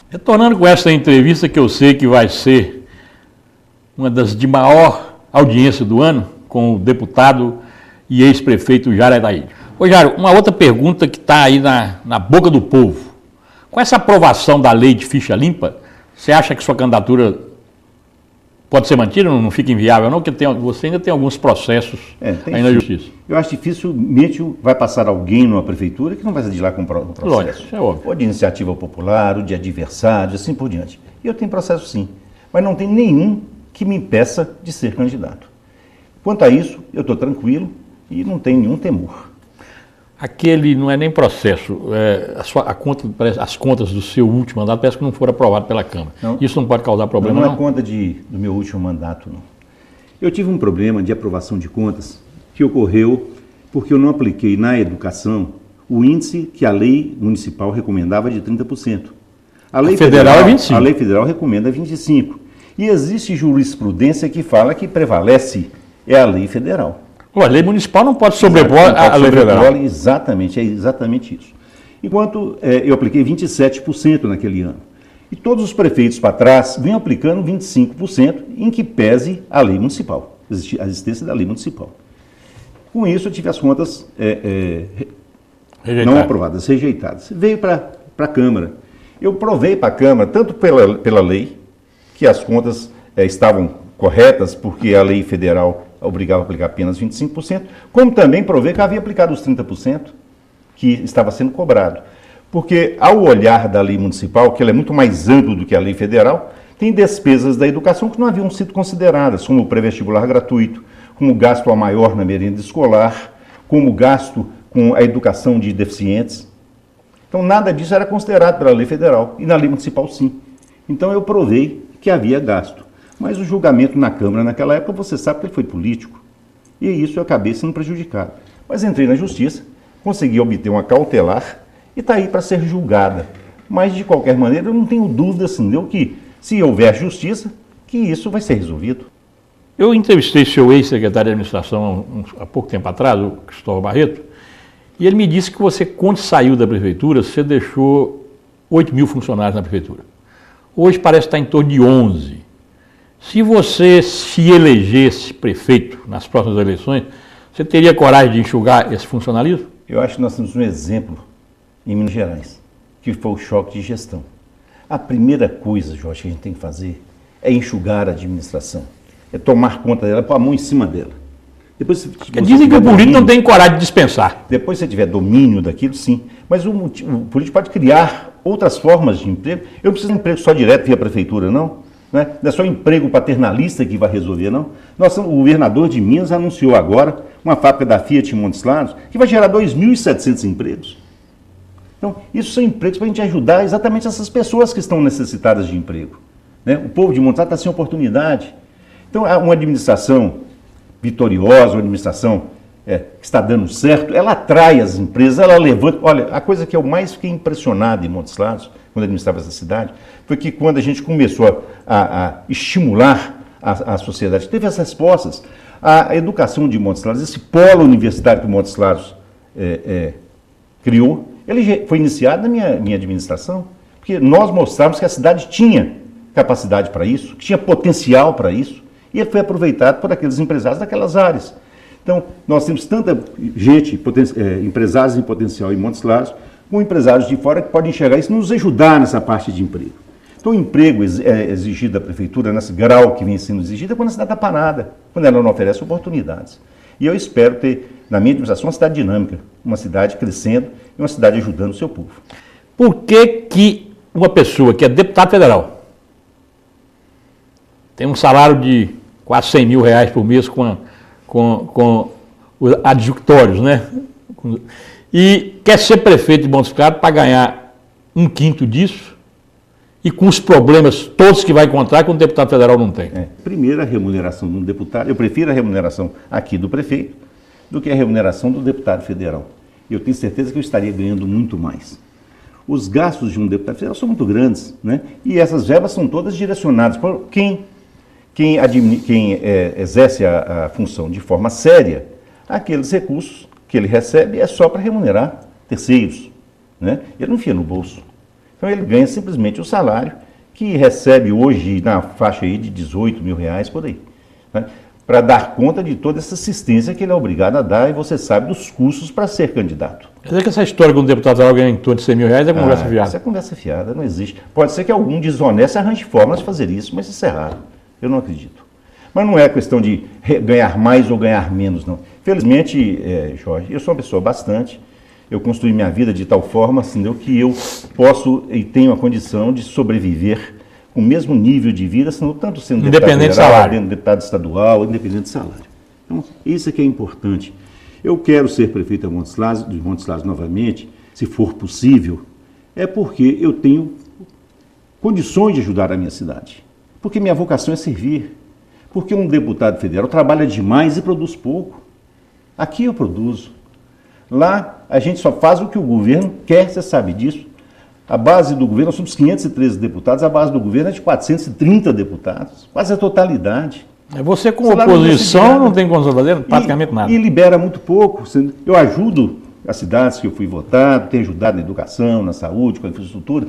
Retornando com essa entrevista, que eu sei que vai ser uma das de maior audiência do ano, com o deputado e ex-prefeito Jário Ataíde. Ô Jário, uma outra pergunta que está aí na boca do povo. Com essa aprovação da lei de ficha limpa, você acha que sua candidatura pode ser mantida, não fica inviável não? Porque você ainda tem alguns processos aí na justiça. Eu acho dificilmente vai passar alguém numa prefeitura que não vai se lá com um processo. Lógico, isso é óbvio. Ou de iniciativa popular, ou de adversários, assim por diante. E eu tenho processo sim, mas não tem nenhum que me impeça de ser candidato. Quanto a isso, eu estou tranquilo e não tenho nenhum temor. Aquele não é nem processo, as contas do seu último mandato parece que não foram aprovadas pela Câmara. Não, isso não pode causar problema, não? Não é conta do meu último mandato, não. Eu tive um problema de aprovação de contas que ocorreu porque eu não apliquei na educação o índice que a lei municipal recomendava de 30%. A lei federal é 25%. A lei federal recomenda 25%. E existe jurisprudência que fala que prevalece a lei federal. A lei municipal não pode sobrepor a lei federal. Exatamente, é exatamente isso. Enquanto eu apliquei 27% naquele ano. E todos os prefeitos para trás vêm aplicando 25% em que pese a lei municipal, a existência da lei municipal. Com isso, eu tive as contas não aprovadas, rejeitadas. Veio para a Câmara. Eu provei para a Câmara, tanto pela lei, que as contas estavam corretas, porque a lei federal obrigava a aplicar apenas 25%, como também provei que havia aplicado os 30% que estava sendo cobrado. Porque ao olhar da lei municipal, que ela é muito mais ampla do que a lei federal, tem despesas da educação que não haviam sido consideradas, como o pré-vestibular gratuito, como o gasto a maior na merenda escolar, como o gasto com a educação de deficientes. Então nada disso era considerado pela lei federal e na lei municipal sim. Então eu provei que havia gasto. Mas o julgamento na Câmara naquela época, você sabe que ele foi político. E isso eu acabei sendo prejudicado. Mas entrei na Justiça, consegui obter uma cautelar e está aí para ser julgada. Mas, de qualquer maneira, eu não tenho dúvida, assim, que se houver justiça, que isso vai ser resolvido. Eu entrevistei seu ex-secretário de administração há pouco tempo atrás, o Cristóvão Barreto, e ele me disse que você, quando saiu da prefeitura, você deixou 8 mil funcionários na prefeitura. Hoje parece estar em torno de 11. Se você se elegesse prefeito nas próximas eleições, você teria coragem de enxugar esse funcionalismo? Eu acho que nós temos um exemplo em Minas Gerais, que foi o choque de gestão. A primeira coisa, Jorge, que a gente tem que fazer é enxugar a administração, é tomar conta dela, pôr a mão em cima dela. Depois, dizem que o político não tem coragem de dispensar. Depois, se você tiver domínio daquilo, sim. Mas o político pode criar outras formas de emprego. Eu não preciso de emprego só direto via prefeitura, não. Não é só emprego paternalista que vai resolver, não. O governador de Minas anunciou agora uma fábrica da Fiat em Montes Claros que vai gerar 2.700 empregos. Então, isso são empregos para a gente ajudar exatamente essas pessoas que estão necessitadas de emprego. Né? O povo de Montes Claros está sem oportunidade. Então, uma administração vitoriosa, uma administração que está dando certo, ela atrai as empresas, ela levanta. Olha, a coisa que eu mais fiquei impressionado em Montes Claros, quando eu administrava essa cidade, foi que quando a gente começou a estimular a sociedade, teve as respostas. A educação de Montes Claros, esse polo universitário que Montes Claros criou, ele foi iniciado na minha administração, porque nós mostramos que a cidade tinha capacidade para isso, que tinha potencial para isso, e ele foi aproveitado por aqueles empresários daquelas áreas. Então, nós temos tanta gente, empresários em potencial em Montes Claros, com empresários de fora que podem enxergar isso e nos ajudar nessa parte de emprego. Então, o emprego exigido da prefeitura, nesse grau que vem sendo exigido, é quando a cidade está parada, quando ela não oferece oportunidades. E eu espero ter, na minha administração, uma cidade dinâmica, uma cidade crescendo e uma cidade ajudando o seu povo. Por que uma pessoa que é deputado federal tem um salário de quase 100 mil reais por mês com os adjunctórios, né? E quer ser prefeito de Montes Claros para ganhar 1/5 disso e com os problemas todos que vai encontrar que um deputado federal não tem? Primeiro, a remuneração de um deputado, eu prefiro a remuneração aqui do prefeito do que a remuneração do deputado federal. Eu tenho certeza que eu estaria ganhando muito mais. Os gastos de um deputado federal são muito grandes, né? E essas verbas são todas direcionadas para quem exerce a função de forma séria. Aqueles recursos que ele recebe é só para remunerar terceiros, né? Ele não enfia no bolso. Então ele ganha simplesmente o salário que recebe hoje na faixa aí de R$18 mil por aí, né? Para dar conta de toda essa assistência que ele é obrigado a dar, e você sabe dos custos para ser candidato. Quer dizer que essa história que um deputado ganha em torno de R$100 mil é conversa fiada? Isso é conversa fiada, não existe. Pode ser que algum desonesto arranje formas de fazer isso, mas isso é raro. Eu não acredito. Mas não é questão de ganhar mais ou ganhar menos, não. Felizmente, Jorge, eu sou uma pessoa bastante, eu construí minha vida de tal forma, assim, que eu posso e tenho a condição de sobreviver com o mesmo nível de vida, senão tanto sendo independente de salário, deputado estadual, independente de salário. Então, isso é que é importante. Eu quero ser prefeito de Montes Claros novamente, se for possível, é porque eu tenho condições de ajudar a minha cidade. Porque minha vocação é servir. Porque um deputado federal trabalha demais e produz pouco. Aqui eu produzo. Lá a gente só faz o que o governo quer, você sabe disso. A base do governo, nós somos 513 deputados, a base do governo é de 430 deputados, quase a totalidade. Você com oposição não tem condição de fazer praticamente nada. E libera muito pouco. Eu ajudo as cidades que eu fui votado, tenho ajudado na educação, na saúde, com a infraestrutura,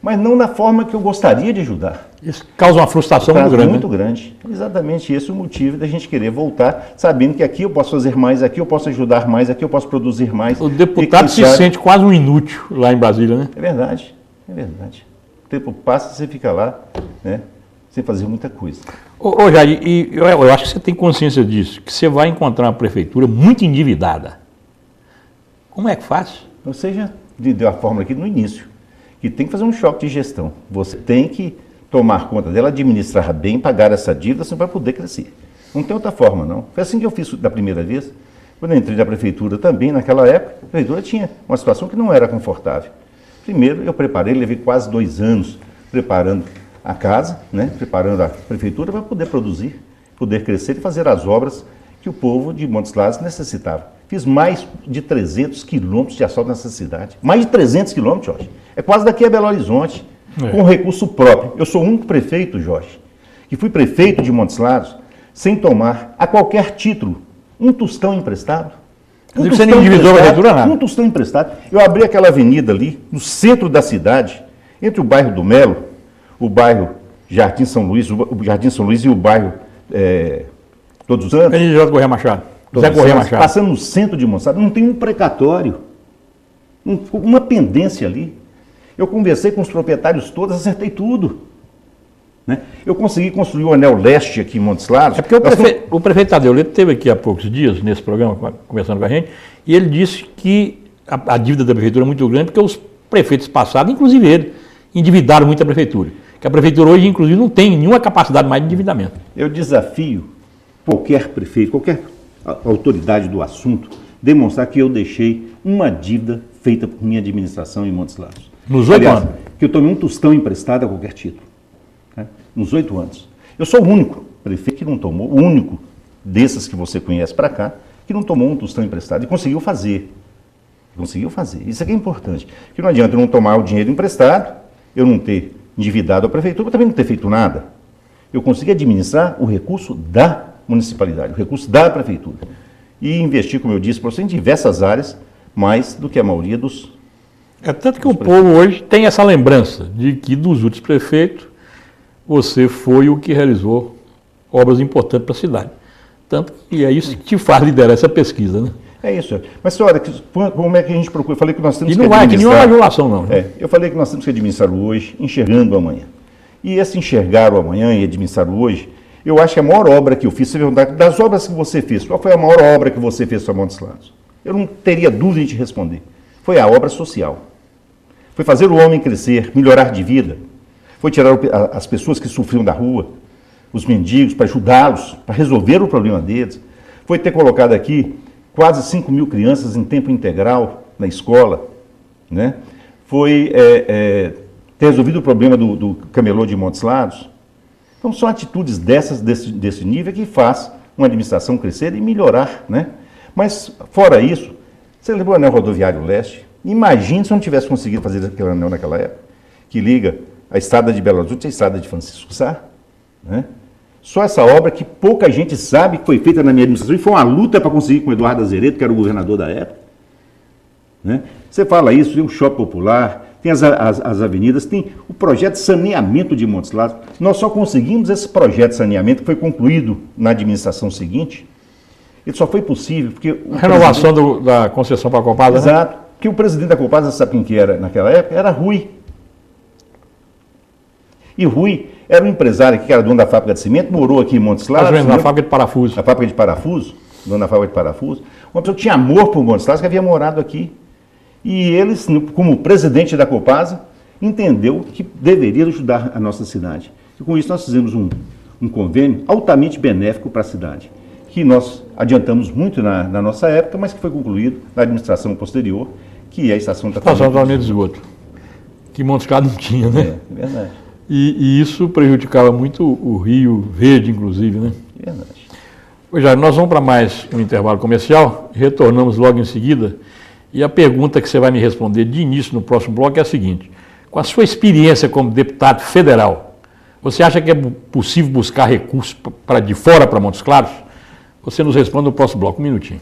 mas não da forma que eu gostaria de ajudar. Isso causa uma frustração muito grande. Muito grande. Exatamente esse é o motivo da gente querer voltar, sabendo que aqui eu posso fazer mais, aqui eu posso ajudar mais, aqui eu posso produzir mais. O deputado se sente quase um inútil lá em Brasília, né? É verdade, é verdade. O tempo passa e você fica lá, né, sem fazer muita coisa. Ô Jair, eu acho que você tem consciência disso, que você vai encontrar uma prefeitura muito endividada. Como é que faz? Você já deu a fórmula aqui no início, que tem que fazer um choque de gestão. Você tem que tomar conta dela, administrar bem, pagar essa dívida, você vai poder crescer. Não tem outra forma, não. Foi assim que eu fiz da primeira vez. Quando eu entrei na prefeitura também, naquela época, a prefeitura tinha uma situação que não era confortável. Primeiro, eu preparei, levei quase 2 anos preparando a casa, né, preparando a prefeitura para poder produzir, poder crescer e fazer as obras que o povo de Montes Claros necessitava. Fiz mais de 300 quilômetros de asfalto nessa cidade. Mais de 300 quilômetros, Jorge. É quase daqui a Belo Horizonte, com recurso próprio. Eu sou o único prefeito, Jorge, que fui prefeito de Montes Claros sem tomar, a qualquer título, um tostão emprestado. Você nem endividou a prefeitura, nada. Um tostão emprestado. Eu abri aquela avenida ali, no centro da cidade, entre o bairro do Melo, o bairro Jardim São Luís, e o bairro Todos os Santos. José Correia Machado. José Correia Machado. Passando no centro de Montes Claros, não tem um precatório, uma pendência ali. Eu conversei com os proprietários todos, acertei tudo. Né? Eu consegui construir o Anel Leste aqui em Montes Claros. É porque o prefeito Tadeu Leto esteve aqui há poucos dias, nesse programa, conversando com a gente, e ele disse que a dívida da prefeitura é muito grande, porque os prefeitos passados, inclusive ele, endividaram muito a prefeitura. Que a prefeitura hoje, inclusive, não tem nenhuma capacidade mais de endividamento. Eu desafio qualquer prefeito, qualquer autoridade do assunto, demonstrar que eu deixei uma dívida feita por minha administração em Montes Claros. Nos 8 anos? Que eu tomei um tostão emprestado a qualquer título. Né? Nos 8 anos. Eu sou o único prefeito que não tomou, o único desses que você conhece para cá, que não tomou um tostão emprestado e conseguiu fazer. Conseguiu fazer. Isso é que é importante. Porque não adianta eu não tomar o dinheiro emprestado, eu não ter endividado a prefeitura, mas também não ter feito nada. Eu consegui administrar o recurso da municipalidade, o recurso da prefeitura. E investir, como eu disse para você, em diversas áreas, mais do que a maioria dos... É tanto que o povo hoje tem essa lembrança de que dos últimos prefeitos, você foi o que realizou obras importantes para a cidade. Tanto que é isso que te faz liderar essa pesquisa, né? É isso. Mas, senhora, como é que a gente procura? Eu falei que nós temos que administrar... E não vai aqui nenhuma adulação, não. Eu falei que nós temos que administrar o hoje, enxergando o amanhã. E esse enxergar o amanhã e administrar o hoje, eu acho que a maior obra que eu fiz, você perguntar, das obras que você fez, qual foi a maior obra que você fez para Montes Claros? Eu não teria dúvida de te responder. Foi a obra social. Foi fazer o homem crescer, melhorar de vida. Foi tirar as pessoas que sofriam da rua, os mendigos, para ajudá-los, para resolver o problema deles. Foi ter colocado aqui quase 5 mil crianças em tempo integral na escola. Né? Foi ter resolvido o problema do camelô de Montes Claros. Então, são atitudes desse nível que faz uma administração crescer e melhorar, né? Mas, fora isso, você lembrou o anel rodoviário leste? Imagine se eu não tivesse conseguido fazer aquele anel naquela época, que liga a estrada de Belo Horizonte à estrada de Francisco Sá, né? Só essa obra que pouca gente sabe que foi feita na minha administração, e foi uma luta para conseguir com o Eduardo Azeredo, que era o governador da época. Né? Você fala isso, tem um shopping popular, tem as avenidas, tem o projeto de saneamento de Montes Claros. Nós só conseguimos esse projeto de saneamento, que foi concluído na administração seguinte. Ele só foi possível porque... A renovação da concessão para a Copasa, exato. Né? Porque o presidente da Copasa, sabe quem que era naquela época? Era Rui. E Rui era um empresário que era dono da fábrica de cimento, morou aqui em Montes Claros. Na fábrica de parafuso. A fábrica de parafuso, dono da fábrica de parafuso. Uma pessoa que tinha amor por Montes Claros, que havia morado aqui. E eles, como presidente da Copasa, entendeu que deveria ajudar a nossa cidade. E com isso nós fizemos um convênio altamente benéfico para a cidade, que nós adiantamos muito na nossa época, mas que foi concluído na administração posterior, que é a estação de tratamento de esgoto, que Montes Claros não tinha, né? É verdade. E isso prejudicava muito o Rio Verde, inclusive, né? Verdade. Pois já, nós vamos para mais um intervalo comercial, retornamos logo em seguida, e a pergunta que você vai me responder de início no próximo bloco é a seguinte: com a sua experiência como deputado federal, você acha que é possível buscar recursos de fora para Montes Claros? Você nos responde no próximo bloco. Um minutinho.